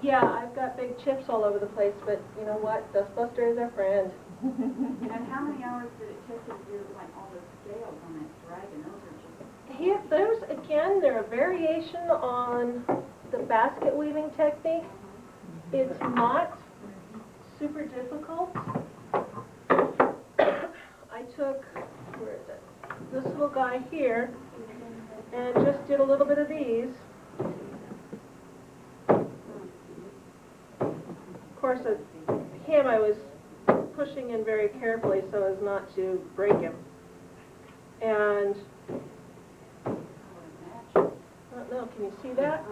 Yeah, I've got big chips all over the place, but you know what? Dustbuster is our friend. And how many hours did it take you to do like all the scales on that dragon? Those are just. Here, they're a variation on the basket weaving technique. It's not super difficult. I took, where is it? This little guy here, and just did a little bit of these. Of course, him I was pushing in very carefully so as not to break him. And, I don't know, can you see that?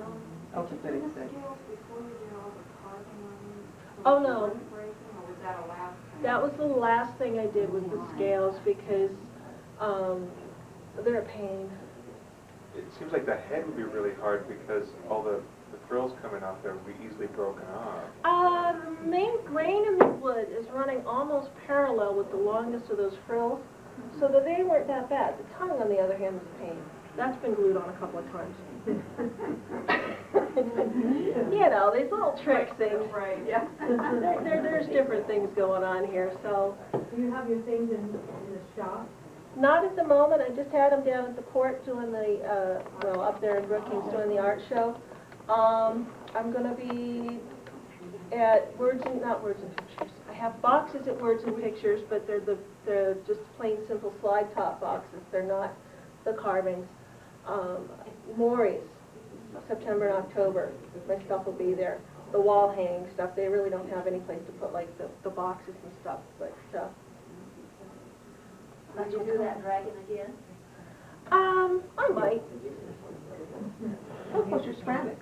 Oh, for goodness Did the sake. scales before you did all the carving on them? Oh, no. Breaking, or was that a last thing? That was the last thing I did with the scales because they're a pain. It seems like the head would be really hard because all the frills coming off there would be easily broken off. The main grain in the wood is running almost parallel with the longest of those frills, so that they weren't that bad. The tongue, on the other hand, was a pain. That's been glued on a couple of times. You know, these little trick things. Right, yeah. There's different things going on here, so. Do you have your things in the shop? Not at the moment. I just had them down at the port doing the, well, up there in Brookings doing the art show. I'm going to be at not Words and Pictures. I have boxes at Words and Pictures, but they're just plain simple slide top boxes. They're not the carvings. Maury's, September and October. My stuff will be there. The wall hanging stuff, they really don't have any place to put like the boxes and stuff, but, Did you do that dragon again? I might. Oh, what's your ceramic?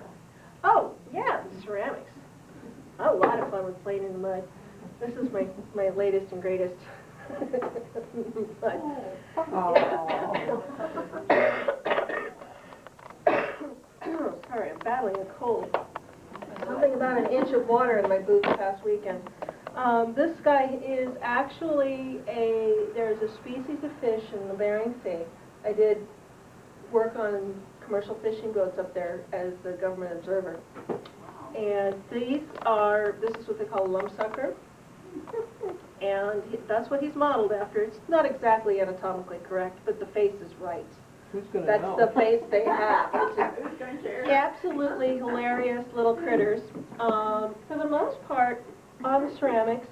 Oh, yeah, the ceramics. I had a lot of fun with playing in the mud. This is my latest and greatest. But, sorry, I'm battling a cold. Something about an inch of water in my boots past weekend. This guy is actually there's a species of fish in the Bering Sea. I did work on commercial fishing boats up there as the government observer. And this is what they call a lumpsucker. And that's what he's modeled after. It's not exactly anatomically correct, but the face is right. Who's gonna That's know? the face they have. Who's going to share? Absolutely hilarious little critters. For the most part, on the ceramics,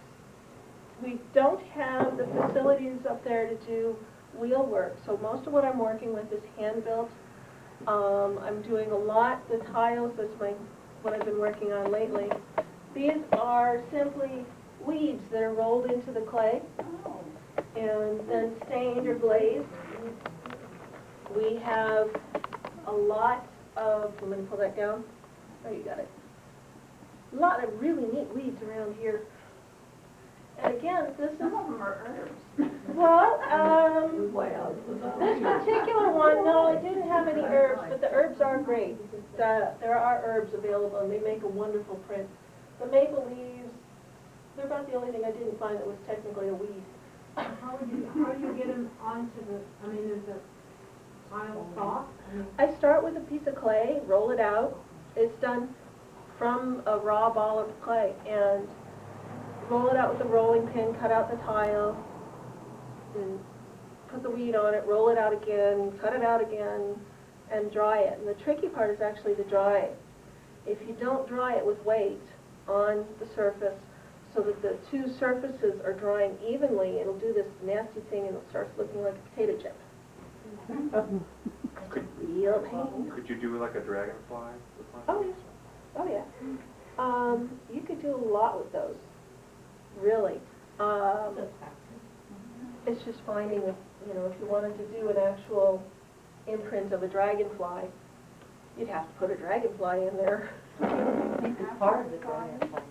we don't have the facilities up there to do wheel work, so most of what I'm working with is hand-built. I'm doing a lot, the tiles, that's what I've been working on lately. These are simply weeds that are rolled into the clay Oh, and then stained or glazed. We have a lot of, I'm gonna pull that down. Oh, you got it. A lot of really neat weeds around here. And again, this is, some of them are herbs. well, Well, this particular one, no, it didn't have any herbs, but the herbs are great. There are herbs available, and they make a wonderful print. The maple leaves, they're about the only thing I didn't find that was technically a weed. How do you get them onto the, I mean, is the tile soft? I mean, I start with a piece of clay, roll it out. It's done from a raw ball of clay, and roll it out with a rolling pin, cut out the tile, and put the weed on it, roll it out again, cut it out again, and dry it. And the tricky part is actually the drying. If you don't dry it with weight on the surface, so that the two surfaces are drying evenly, it'll do this nasty thing and it starts looking like a potato chip. Could, Real pain. could you do like a dragonfly with one? Oh, yes. Oh, yeah. You could do a lot with those, really. It's just finding, if you wanted to do an actual imprint of a dragonfly, you'd have to put a dragonfly in there. It's part of the dragonfly.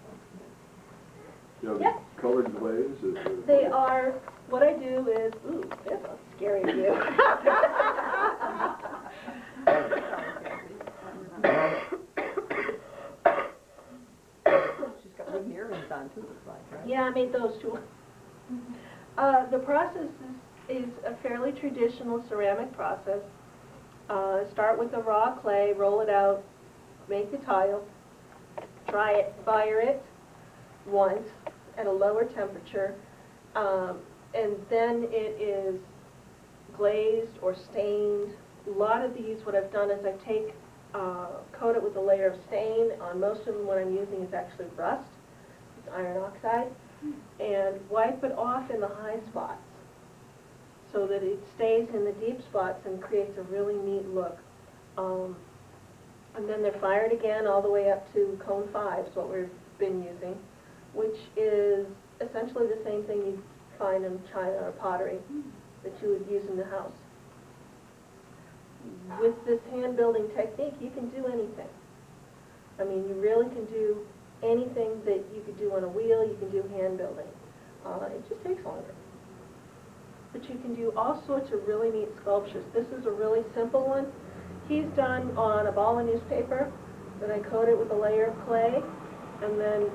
You know, Yep. colored glaze is. They are, what I do is, ooh, that's a scary view. She's got wooden earrings on too, looks like, right? Yeah, I made those too. The process is a fairly traditional ceramic process. Start with the raw clay, roll it out, make the tile, dry it, fire it once at a lower temperature, and then it is glazed or stained. A lot of these, what I've done is I coat it with a layer of stain. On most of them, what I'm using is actually rust, it's iron oxide, and wipe it off in the high spots so that it stays in the deep spots and creates a really neat look. And then they're fired again all the way up to cone 5 is what we've been using, which is essentially the same thing you'd find in china or pottery that you would use in the house. With this hand building technique, you can do anything. I mean, you really can do anything that you could do on a wheel, you can do hand building. It just takes longer. But you can do all sorts of really neat sculptures. This is a really simple one. He's done on a ball of newspaper, then I coat it with a layer of clay, and then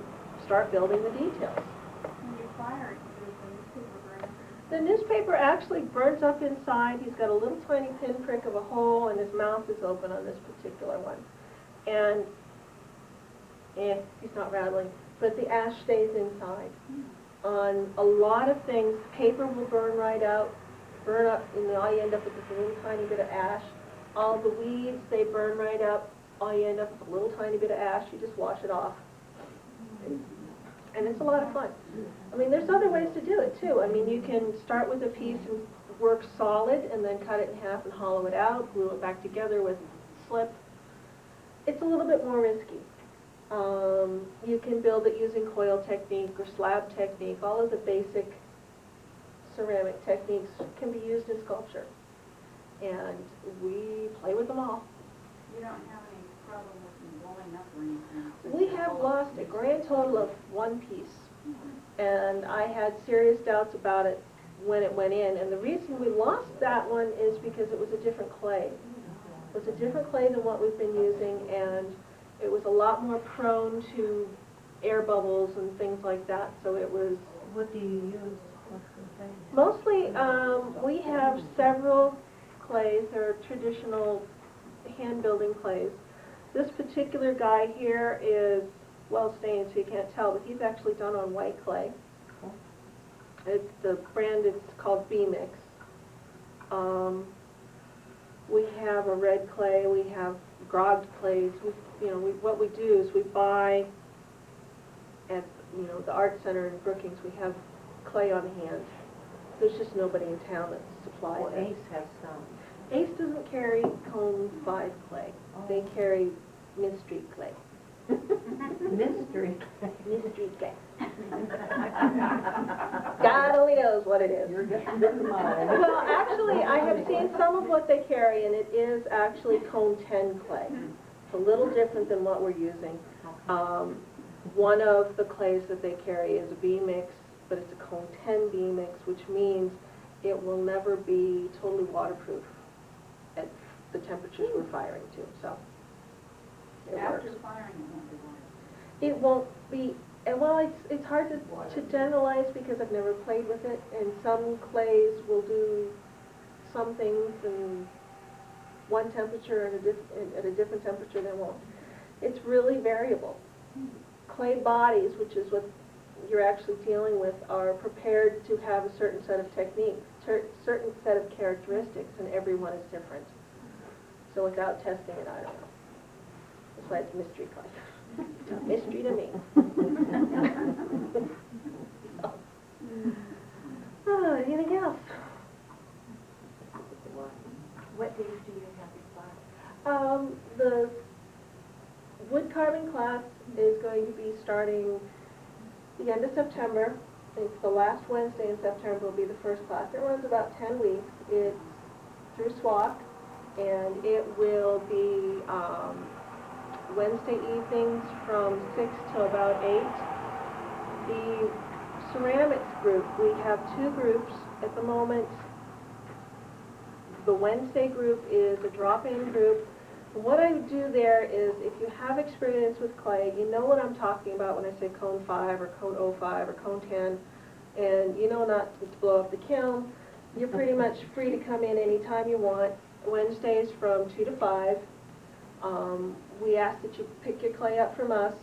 start building the details. When you fire it, does the newspaper burn up? The newspaper actually burns up inside. He's got a little tiny pinprick of a hole, and his mouth is open on this particular one. And, he's not rattling, but the ash stays inside. On a lot of things, paper will burn right out, burn up, and all you end up with is a little tiny bit of ash. All the weeds, they burn right up, all you end up with a little tiny bit of ash, you just wash it off. And it's a lot of fun. I mean, there's other ways to do it too. I mean, you can start with a piece and work solid and then cut it in half and hollow it out, glue it back together with slip. It's a little bit more risky. You can build it using coil technique or slab technique. All of the basic ceramic techniques can be used in sculpture. And we play with them all. You don't have any problem with them blowing up or anything? We have lost a grand total of one piece. And I had serious doubts about it when it went in. And the reason we lost that one is because it was a different clay. It was a different clay than what we've been using, and it was a lot more prone to air bubbles and things like that. So it was... What do you use? What's the thing? Mostly, we have several clays. They're traditional hand-building clays. This particular guy here is well stained, so you can't tell, but he's actually done on white clay. The brand is called B-Mix. we have a red clay, we have grogged clays. What we do is we buy at, the art center in Brookings, we have clay on hand. There's just nobody in town that supplies Well, it. Ace has some. Ace doesn't carry Cone 5 clay. They carry Mystery clay. Mystery. Mystery clay. God only knows what it is. You're getting into mine. Well, actually, I have seen some of what they carry, and it is actually Cone 10 clay. It's a little different than what we're using. One of the clays that they carry is a B-mix, but it's a Cone 10 B-mix, which means it will never be totally waterproof at the temperatures we're firing to, so it works. After firing, it won't be water. It won't be, well, it's hard to generalize because I've never played with it, and some clays will do some things in one temperature and at a different temperature they won't. It's really variable. Clay bodies, which is what you're actually dealing with, are prepared to have a certain set of techniques, certain set of characteristics, and everyone is different. So without testing it, I don't know. That's why it's mystery clay. It's a mystery to me. Anything else? What days do you have your class? The wood carving class is going to be starting the end of September. It's the last Wednesday in September will be the first class. It runs about 10 weeks. It's through SWAC, and it will be Wednesday evenings from 6 till about 8. The ceramics group, we have 2 groups at the moment. The Wednesday group is a drop-in group. What I do there is, if you have experience with clay, you know what I'm talking about when I say Cone 5 or Cone 05 or Cone 10, and you know not to blow up the kiln. You're pretty much free to come in anytime you want. Wednesdays from 2 to 5. We ask that you pick your clay up from us,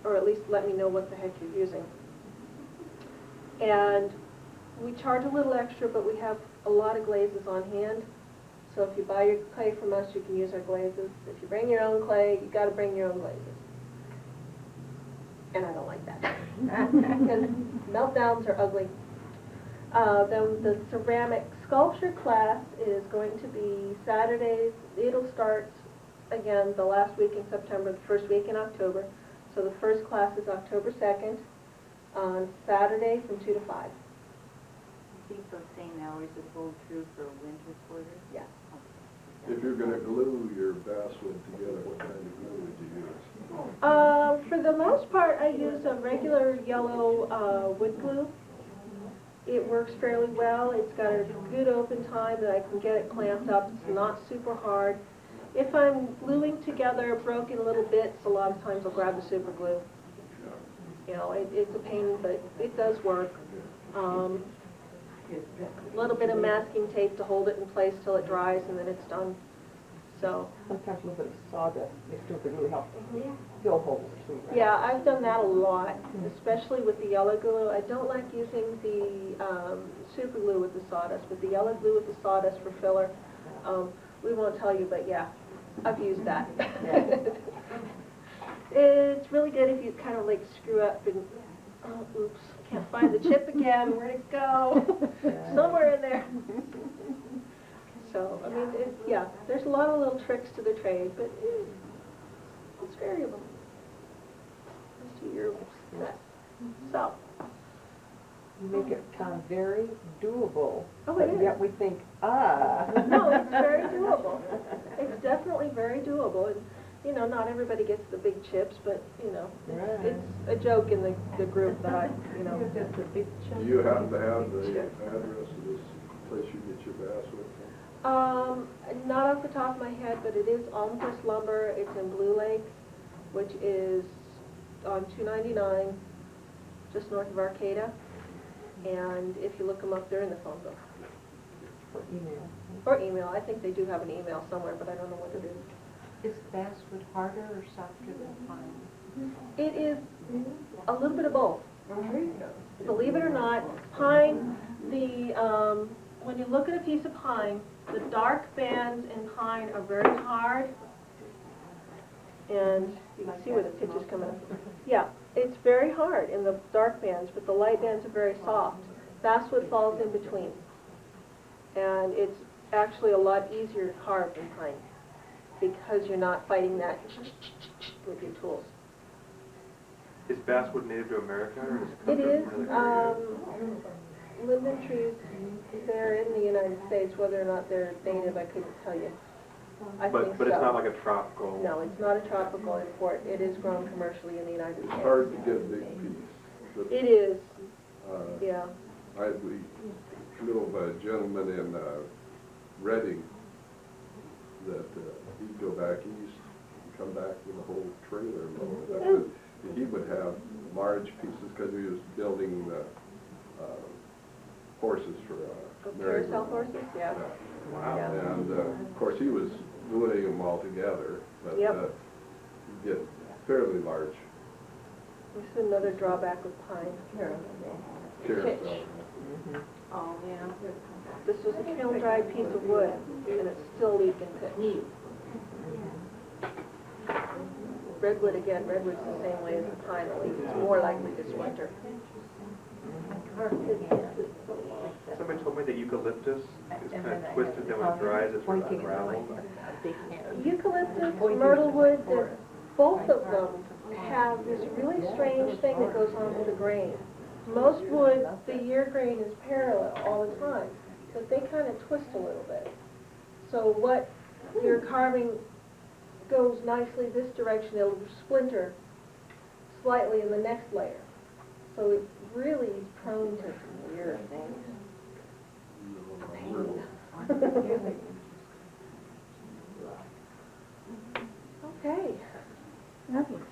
or at least let me know what the heck you're using. And we charge a little extra, but we have a lot of glazes on hand. So if you buy your clay from us, you can use our glazes. If you bring your own clay, you got to bring your own glazes. And I don't like that. Because meltdowns are ugly. Then the ceramic sculpture class is going to be Saturdays. It'll start, again, the last week in September, the first week in October. So the first class is October 2nd, on Saturday from 2 to 5. I think those same hours would hold true for winter quarters? Yeah. If you're gonna glue your basswood together, what kind of glue would you use? For the most part, I use a regular yellow wood glue. It works fairly well. It's got a good open time that I can get it clamped up. It's not super hard. If I'm gluing together broken little bits, a lot of times I'll grab the super glue. It's a pain, but it does work. A little bit of masking tape to hold it in place till it dries, and then it's done. So. Sometimes a little bit of sawdust mixed with it really helps fill holes too. Right? Yeah, I've done that a lot, especially with the yellow glue. I don't like using the super glue with the sawdust, but the yellow glue with the sawdust for filler, we won't tell you, but yeah, I've used that. It's really good if you kind of like screw up and, oh, oops, can't find the chip again, where'd it go? Somewhere in there. So, I mean, yeah, there's a lot of little tricks to the trade, but it's variable. As to your set. So. You make it sound very doable. Oh, it but is. yet we think, No, it's very doable. It's definitely very doable. And, not everybody gets the big chips, but, Right. it's a joke in the group that I. Just a big chunk. Do you happen to have the address of this place you get your basswood from? Not off the top of my head, but it is Almquist Lumber. It's in Blue Lake, which is on 299, just north of Arcata. And if you look them up, they're in the phone book. For email. Or email. I think they do have an email somewhere, but I don't know what it is. Is basswood harder or softer than pine? It is a little bit of both. Believe it or not, pine, the when you look at a piece of pine, the dark bands in pine are very hard. And you can see where the pitch is coming up. Yeah, it's very hard in the dark bands, but the light bands are very soft. Basswood falls in between. And it's actually a lot easier to carve than pine because you're not fighting that with your tools. Is basswood native to America, or does it come It is, from another area? linden trees, they're in the United States, whether or not they're native, I couldn't tell you. I think so. But it's not like a tropical? No, it's not a tropical import. It is grown commercially in the United It's States. hard to get a big piece. But, It is, uh, yeah. we know of a gentleman in Reading that he'd go back east and come back with a whole trailer load. He would have large pieces because he was building horses for Carousel horses, yeah. Wow. Yeah. And of course, he was gluing them all together, but Yep. you get fairly large This is another drawback with pine. carousel. Oh, yeah. This was a kiln-dried piece of wood, and it's still leaking pitch. Redwood, again, redwood's the same way as the pine, only it's more likely to splinter. Somebody told me that eucalyptus is kind of twisted, then when it dries, it's sort of unraveled. Eucalyptus, myrtlewood, both of them have this really strange thing that goes on with the grain. Most wood, the year grain is parallel all the time, but they kind of twist a little bit. So what you're carving goes nicely this direction, it'll splinter slightly in the next layer. So it really is prone to some weird things. Pain. Okay.